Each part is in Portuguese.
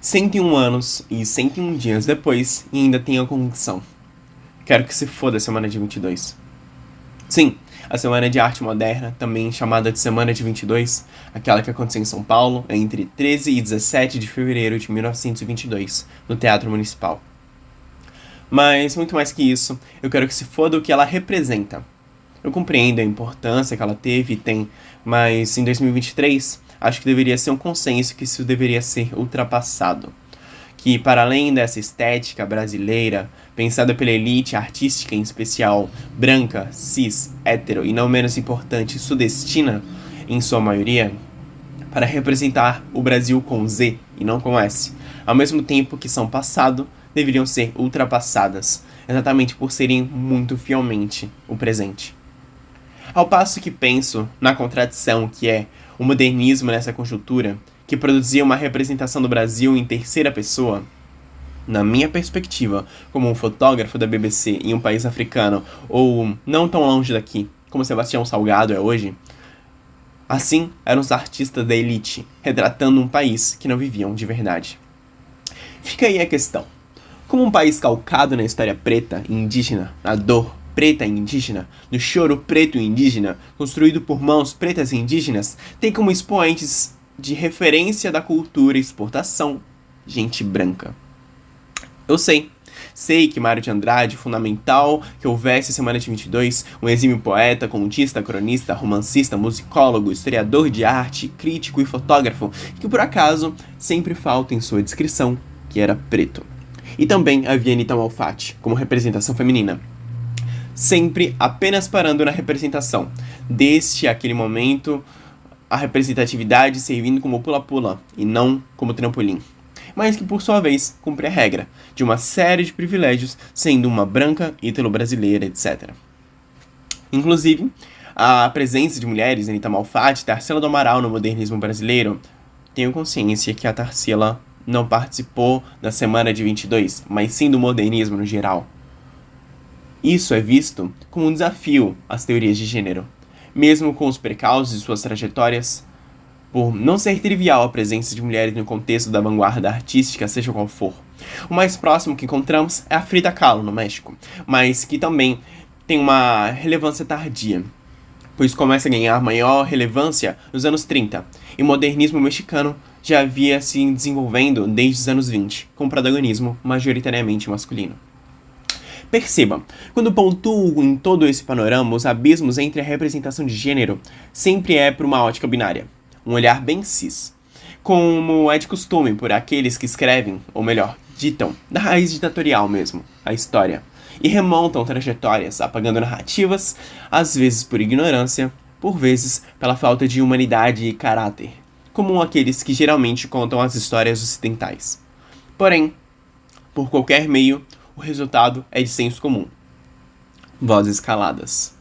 101 anos e 101 dias depois e ainda tenho a convicção. Quero que se foda a semana de 22. Sim, a Semana de Arte Moderna, também chamada de Semana de 22, aquela que aconteceu em São Paulo entre 13 e 17 de fevereiro de 1922, no Teatro Municipal. Mas, muito mais que isso, eu quero que se foda o que ela representa. Eu compreendo a importância que ela teve e tem, mas em 2023, acho que deveria ser um consenso que isso deveria ser ultrapassado. Que, para além dessa estética brasileira, pensada pela elite artística em especial, branca, cis, hétero e não menos importante, sudestina, em sua maioria, para representar o Brasil com Z e não com S, ao mesmo tempo que são passado, deveriam ser ultrapassadas, exatamente por serem muito fielmente o presente. Ao passo que penso na contradição que é o modernismo nessa conjuntura, que produzia uma representação do Brasil em terceira pessoa, na minha perspectiva, como um fotógrafo da BBC em um país africano, ou não tão longe daqui, como Sebastião Salgado é hoje, assim eram os artistas da elite, retratando um país que não viviam de verdade. Fica aí a questão. Como um país calcado na história preta e indígena, na dor preta e indígena, no choro preto e indígena, construído por mãos pretas e indígenas, tem como expoentes de referência da cultura e exportação gente branca. Eu sei que Mário de Andrade, fundamental que houvesse a Semana de 22, um exímio poeta, contista, cronista, romancista, musicólogo, historiador de arte, crítico e fotógrafo, que por acaso sempre falta em sua descrição, que era preto. E também havia Anita Malfatti, como representação feminina. Sempre apenas parando na representação, desde aquele momento a representatividade servindo como pula-pula e não como trampolim, mas que por sua vez cumpre a regra de uma série de privilégios, sendo uma branca, ítalo-brasileira, etc. Inclusive, a presença de mulheres, Anita Malfatti e Tarsila do Amaral no modernismo brasileiro, tenho consciência que a Tarsila não participou da Semana de 22, mas sim do modernismo no geral. Isso é visto como um desafio às teorias de gênero, mesmo com os precalços de suas trajetórias, por não ser trivial a presença de mulheres no contexto da vanguarda artística, seja qual for. O mais próximo que encontramos é a Frida Kahlo, no México, mas que também tem uma relevância tardia, pois começa a ganhar maior relevância nos anos 30, e o modernismo mexicano já havia se desenvolvendo desde os anos 20, com protagonismo majoritariamente masculino. Perceba, quando pontuo em todo esse panorama os abismos entre a representação de gênero, sempre é por uma ótica binária, um olhar bem cis, como é de costume por aqueles que escrevem, ou melhor, ditam, da raiz ditatorial mesmo, a história, e remontam trajetórias, apagando narrativas, às vezes por ignorância, por vezes pela falta de humanidade e caráter, como aqueles que geralmente contam as histórias ocidentais. Porém, por qualquer meio, o resultado é de senso comum. Vozes caladas.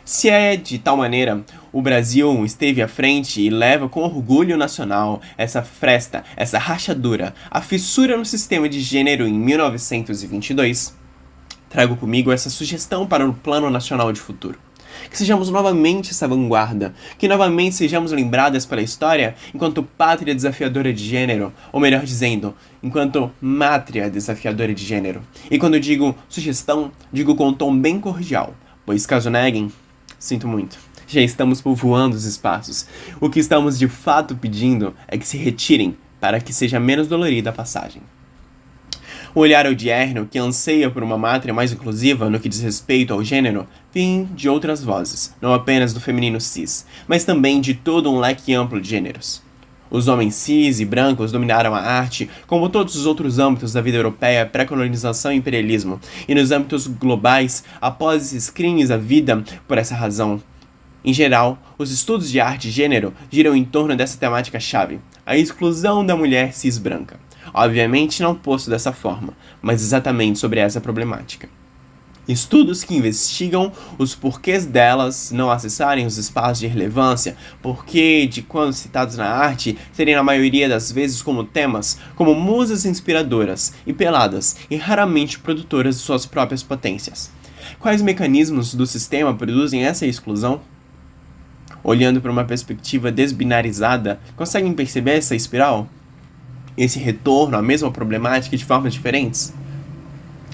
Se é de tal maneira, o Brasil esteve à frente e leva com orgulho nacional essa fresta, essa rachadura, a fissura no sistema de gênero em 1922, trago comigo essa sugestão para o Plano Nacional de Futuro. Que sejamos novamente essa vanguarda, que novamente sejamos lembradas pela história enquanto pátria desafiadora de gênero, ou melhor dizendo, enquanto mátria desafiadora de gênero. E quando digo sugestão, digo com um tom bem cordial, pois caso neguem, sinto muito. Já estamos povoando os espaços. O que estamos de fato pedindo é que se retirem para que seja menos dolorida a passagem. O olhar odierno, que anseia por uma mátria mais inclusiva no que diz respeito ao gênero, vem de outras vozes, não apenas do feminino cis, mas também de todo um leque amplo de gêneros. Os homens cis e brancos dominaram a arte, como todos os outros âmbitos da vida europeia pré-colonização e imperialismo, e nos âmbitos globais, após esses crimes à vida por essa razão. Em geral, os estudos de arte e gênero giram em torno dessa temática-chave, a exclusão da mulher cis branca. Obviamente não posto dessa forma, mas exatamente sobre essa problemática. Estudos que investigam os porquês delas não acessarem os espaços de relevância, porquê de quando citados na arte serem na maioria das vezes como temas, como musas inspiradoras e peladas e raramente produtoras de suas próprias potências. Quais mecanismos do sistema produzem essa exclusão? Olhando para uma perspectiva desbinarizada, conseguem perceber essa espiral? esse retorno à mesma problemática de formas diferentes?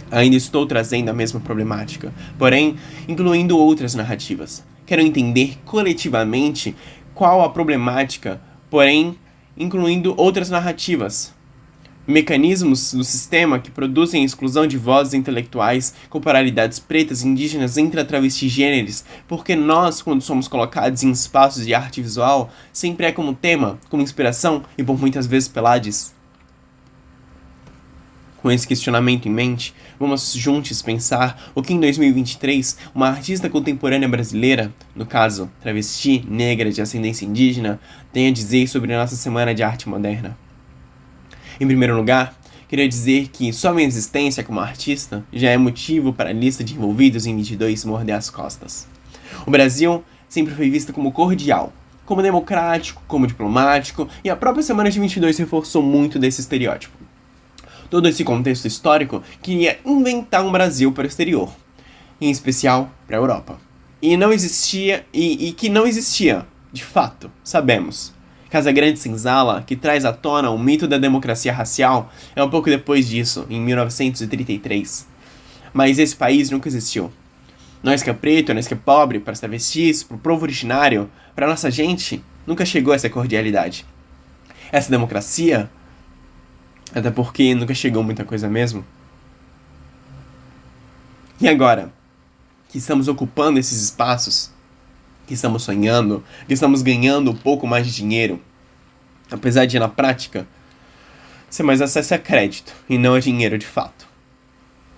Ainda estou trazendo a mesma problemática, porém, incluindo outras narrativas. Quero entender coletivamente qual a problemática, porém, incluindo outras narrativas. Mecanismos do sistema que produzem a exclusão de vozes intelectuais com pluralidades pretas, indígenas, intra-travestis gêneros, porque nós, quando somos colocados em espaços de arte visual, sempre é como tema, como inspiração e por muitas vezes pelades. Com esse questionamento em mente, vamos juntos pensar o que em 2023 uma artista contemporânea brasileira, no caso, travesti, negra, de ascendência indígena, tem a dizer sobre a nossa Semana de Arte Moderna. Em primeiro lugar, queria dizer que só minha existência como artista já é motivo para a lista de envolvidos em 22 morder as costas. O Brasil sempre foi visto como cordial, como democrático, como diplomático, e a própria Semana de 22 reforçou muito desse estereótipo. Todo esse contexto histórico queria inventar um Brasil para o exterior, em especial para a Europa. E que não existia, de fato, sabemos. Casagrande Senzala, que traz à tona o mito da democracia racial, é um pouco depois disso, em 1933. Mas esse país nunca existiu. Nós que é preto, nós que é pobre, para os travestis, para o povo originário, para a nossa gente, nunca chegou essa cordialidade. Essa democracia, até porque nunca chegou muita coisa mesmo. E agora, que estamos ocupando esses espaços, que estamos sonhando, que estamos ganhando um pouco mais de dinheiro, apesar de, na prática, ser mais acesso a crédito e não a dinheiro de fato.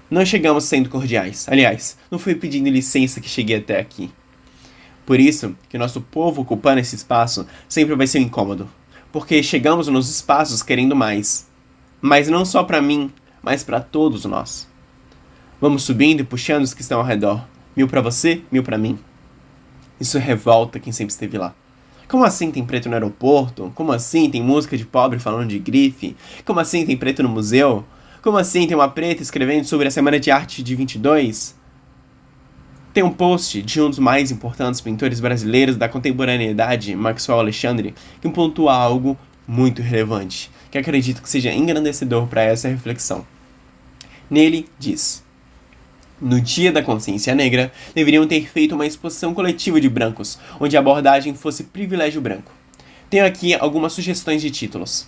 Não chegamos sendo cordiais. Aliás, não fui pedindo licença que cheguei até aqui. Por isso que nosso povo ocupando esse espaço sempre vai ser um incômodo, porque chegamos nos espaços querendo mais. Mas não só para mim, mas para todos nós. Vamos subindo e puxando os que estão ao redor. 1000 para você, 1000 para mim. Isso revolta quem sempre esteve lá. Como assim tem preto no aeroporto? Como assim tem música de pobre falando de grife? Como assim tem preto no museu? Como assim tem uma preta escrevendo sobre a Semana de Arte de 22? Tem um post de um dos mais importantes pintores brasileiros da contemporaneidade, Maxwell Alexandre, que pontua algo muito relevante, que acredito que seja engrandecedor para essa reflexão. Nele diz: no Dia da Consciência Negra, deveriam ter feito uma exposição coletiva de brancos, onde a abordagem fosse privilégio branco. Tenho aqui algumas sugestões de títulos.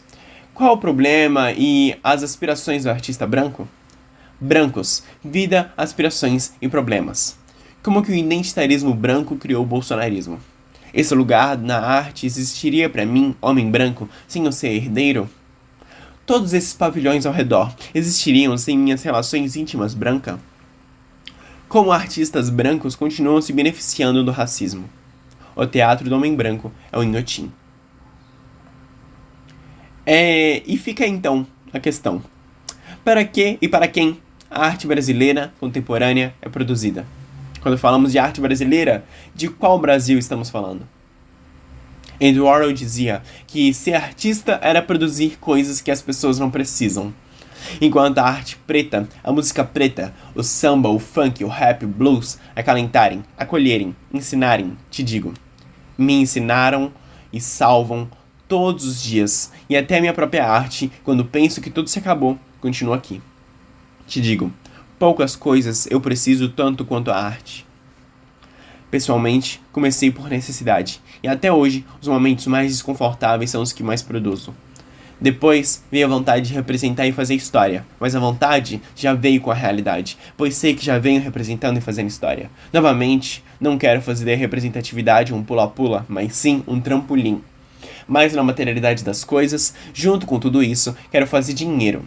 Qual o problema e as aspirações do artista branco? Brancos, vida, aspirações e problemas. Como que o identitarismo branco criou o bolsonarismo? Esse lugar na arte existiria para mim, homem branco, sem eu ser herdeiro? Todos esses pavilhões ao redor existiriam sem minhas relações íntimas brancas? Como artistas brancos continuam se beneficiando do racismo? O teatro do homem branco é o Inhotim. E fica então a questão: para que e para quem a arte brasileira contemporânea é produzida? Quando falamos de arte brasileira, de qual Brasil estamos falando? Andy Warhol dizia que ser artista era produzir coisas que as pessoas não precisam. Enquanto a arte preta, a música preta, o samba, o funk, o rap, o blues, acalentarem, acolherem, ensinarem, te digo, me ensinaram e salvam todos os dias, e até minha própria arte, quando penso que tudo se acabou, continua aqui. Te digo, poucas coisas eu preciso tanto quanto a arte. Pessoalmente, comecei por necessidade, e até hoje, os momentos mais desconfortáveis são os que mais produzo. Depois, veio a vontade de representar e fazer história, mas a vontade já veio com a realidade, pois sei que já venho representando e fazendo história. Novamente, não quero fazer da representatividade um pula-pula, mas sim um trampolim. Mas na materialidade das coisas, junto com tudo isso, quero fazer dinheiro.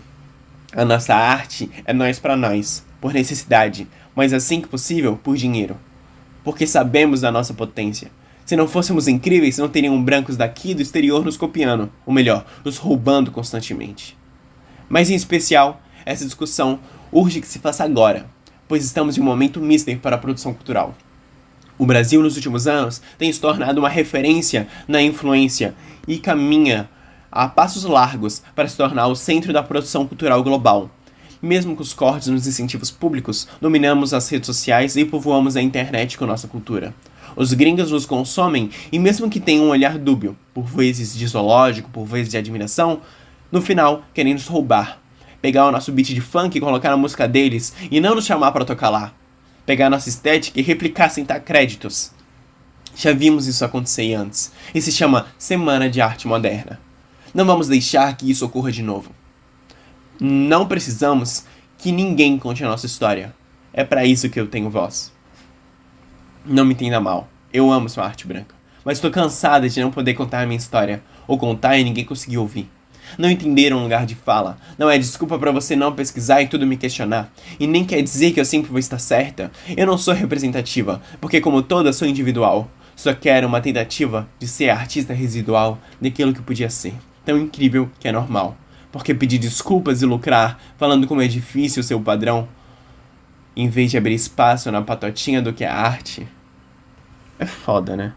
A nossa arte é nós para nós, por necessidade, mas assim que possível, por dinheiro. Porque sabemos da nossa potência. Se não fôssemos incríveis, não teriam brancos daqui e do exterior nos copiando, ou melhor, nos roubando constantemente. Mas em especial, essa discussão urge que se faça agora, pois estamos em um momento mister para a produção cultural. O Brasil, nos últimos anos, tem se tornado uma referência na influência e caminha a passos largos para se tornar o centro da produção cultural global. Mesmo com os cortes nos incentivos públicos, dominamos as redes sociais e povoamos a internet com nossa cultura. Os gringos nos consomem e mesmo que tenham um olhar dúbio, por vezes de zoológico, por vezes de admiração, No final, querem nos roubar. Pegar o nosso beat de funk e colocar na música deles e não nos chamar para tocar lá. Pegar a nossa estética e replicar sem dar créditos. Já vimos isso acontecer antes. E se chama Semana de Arte Moderna. Não vamos deixar que isso ocorra de novo. Não precisamos que ninguém conte a nossa história. É para isso que eu tenho voz. Não me entenda mal. Eu amo sua arte branca. Mas estou cansada de não poder contar a minha história. Ou contar e ninguém conseguir ouvir. Não entender um lugar de fala. Não é desculpa para você não pesquisar e tudo me questionar. E nem quer dizer que eu sempre vou estar certa. Eu não sou representativa, porque como toda sou individual. Só quero uma tentativa de ser a artista residual daquilo que podia ser. Tão incrível que é normal. Porque pedir desculpas e lucrar, falando como é difícil o seu padrão, em vez de abrir espaço na patotinha do que é arte, é foda, né?